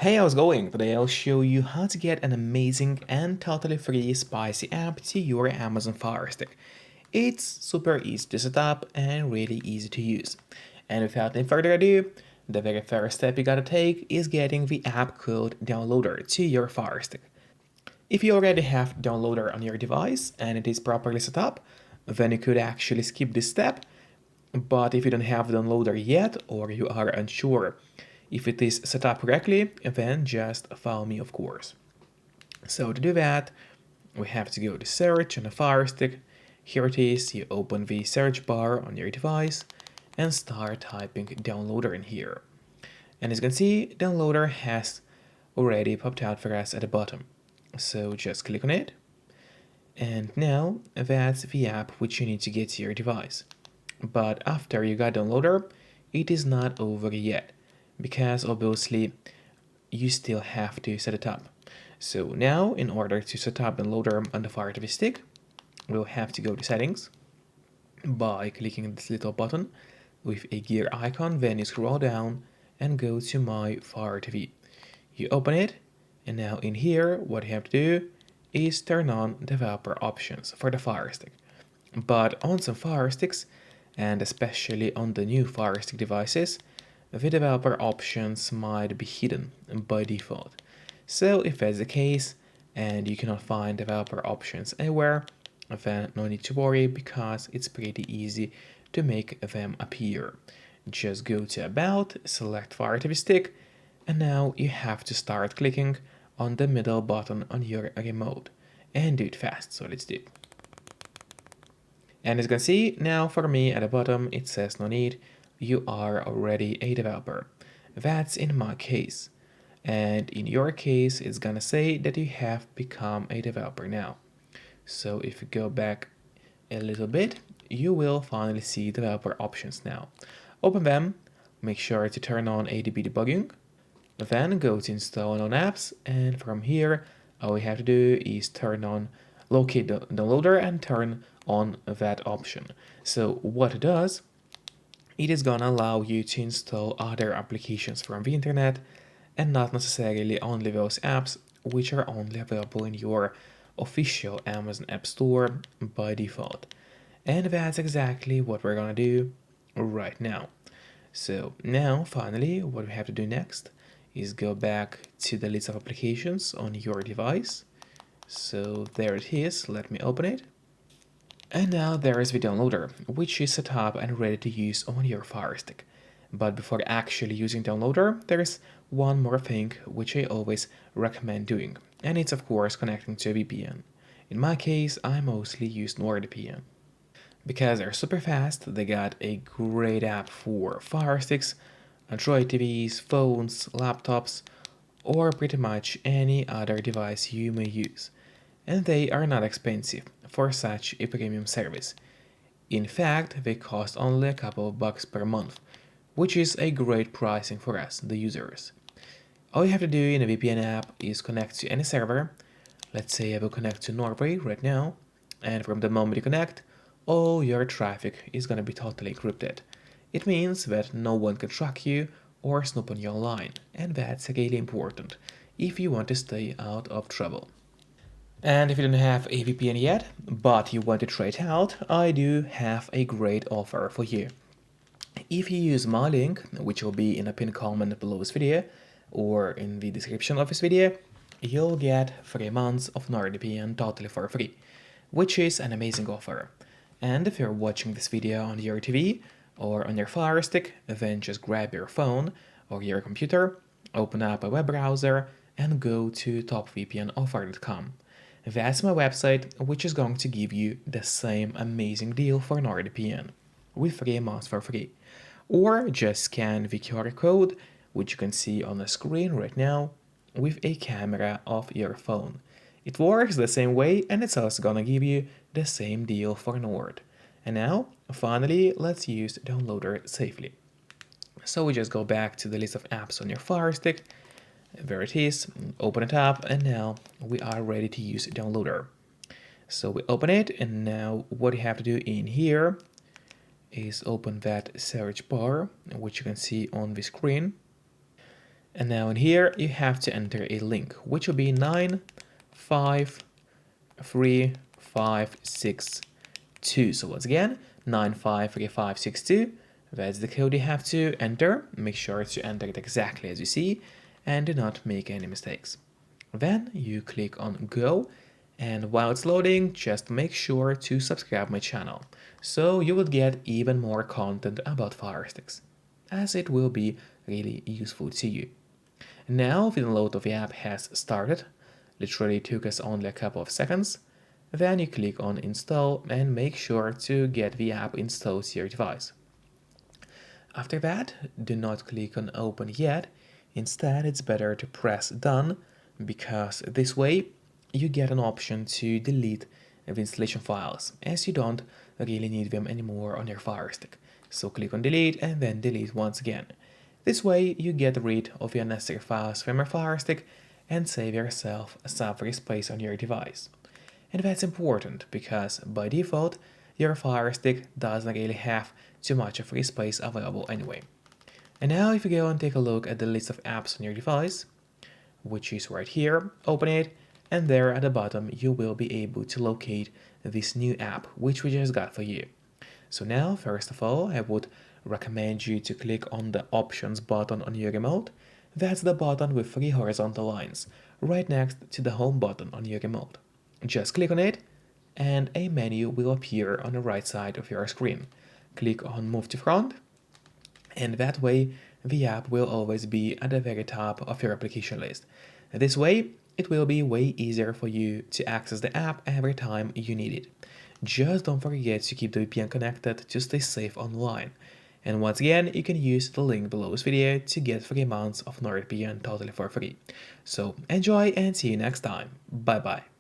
Hey, how's it going? Today I'll show you how to get an amazing and totally free spicy app to your Amazon Fire Stick. It's super easy to set up and really easy to use. And without any further ado, the very first step you gotta take is getting the app code downloader to your Fire Stick. If you already have downloader on your device and it is properly set up, then you could actually skip this step. But if you don't have downloader yet or you are unsure if it is set up correctly, then just follow me, of course. So to do that, we have to go to search on the Fire Stick. Here it is. You open the search bar on your device and start typing downloader in here. And as you can see, downloader has already popped out for us at the bottom. So just click on it. And now that's the app which you need to get to your device. But after you got downloader, it is not over yet, because obviously you still have to set it up. So now, in order to set up downloader on the Fire TV stick, we'll have to go to settings by clicking this little button with a gear icon. Then you scroll down and go to My Fire TV. You open it, and now in here, what you have to do is turn on developer options for the Fire Stick. But on some Fire Sticks, and especially on the new Fire Stick devices, the developer options might be hidden by default. So if that's the case, and you cannot find developer options anywhere, then no need to worry, because it's pretty easy to make them appear. Just go to About, select Fire TV Stick, and now you have to start clicking on the middle button on your remote, and do it fast. So let's do it. And as you can see, now for me at the bottom it says no need, you are already a developer. That's in my case. And in your case, it's gonna say that you have become a developer now. So if you go back a little bit, you will finally see developer options now. Open them, make sure to turn on ADB debugging, then go to install on apps, and from here, all we have to do is turn on locate the downloader and turn on that option. So what it does, it is gonna allow you to install other applications from the internet and not necessarily only those apps which are only available in your official Amazon App Store by default. And that's exactly what we're gonna do right now. So now finally what we have to do next is go back to the list of applications on your device. So there it is, let me open it. And now there is the downloader, which is set up and ready to use on your Fire Stick. But before actually using downloader, there is one more thing which I always recommend doing, and it's of course connecting to a VPN. In my case, I mostly use NordVPN. Because they're super fast, they got a great app for Fire Sticks, Android TVs, phones, laptops, or pretty much any other device you may use. And they are not expensive for such a premium service. In fact, they cost only a couple of bucks per month, which is a great pricing for us, the users. All you have to do in a VPN app is connect to any server. Let's say I will connect to Norway right now, and from the moment you connect, all your traffic is gonna be totally encrypted. It means that no one can track you or snoop on your line, and that's really important if you want to stay out of trouble. And if you don't have a VPN yet, but you want to try it out, I do have a great offer for you. If you use my link, which will be in a pinned comment below this video, or in the description of this video, you'll get 3 months of NordVPN totally for free, which is an amazing offer. And if you're watching this video on your TV or on your Fire Stick, then just grab your phone or your computer, open up a web browser, and go to topvpnoffer.com. That's my website, which is going to give you the same amazing deal for NordVPN, with 3 months for free. Or just scan the QR code, which you can see on the screen right now, with a camera of your phone. It works the same way, and it's also gonna give you the same deal for Nord. And now, finally, let's use Downloader safely. So we just go back to the list of apps on your Fire Stick. There it is, open it up, and now we are ready to use Downloader. So we open it, and now what you have to do in here is open that search bar, which you can see on the screen. And now in here, you have to enter a link, which will be 9535562. So once again, 953562. That's the code you have to enter. Make sure to enter it exactly as you see and do not make any mistakes. Then you click on go, and while it's loading, just make sure to subscribe my channel so you will get even more content about Firesticks, as it will be really useful to you. Now the download of the app has started. Literally took us only a couple of seconds. Then you click on install and make sure to get the app installed to your device. After that, do not click on open yet. Instead, it's better to press done, because this way you get an option to delete the installation files, as you don't really need them anymore on your Fire Stick. So click on delete and then delete once again. This way you get rid of the unnecessary files from your Fire Stick and save yourself some free space on your device. And that's important because by default your Fire Stick doesn't really have too much free space available anyway. And now if you go and take a look at the list of apps on your device, which is right here, open it, and there at the bottom you will be able to locate this new app which we just got for you. So now, first of all, I would recommend you to click on the options button on your remote. That's the button with 3 horizontal lines, right next to the home button on your remote. Just click on it, and a menu will appear on the right side of your screen. Click on move to front, and that way the app will always be at the very top of your application list. This way, it will be way easier for you to access the app every time you need it. Just don't forget to keep the VPN connected to stay safe online. And once again, you can use the link below this video to get 3 months of NordVPN totally for free. So enjoy and see you next time. Bye bye.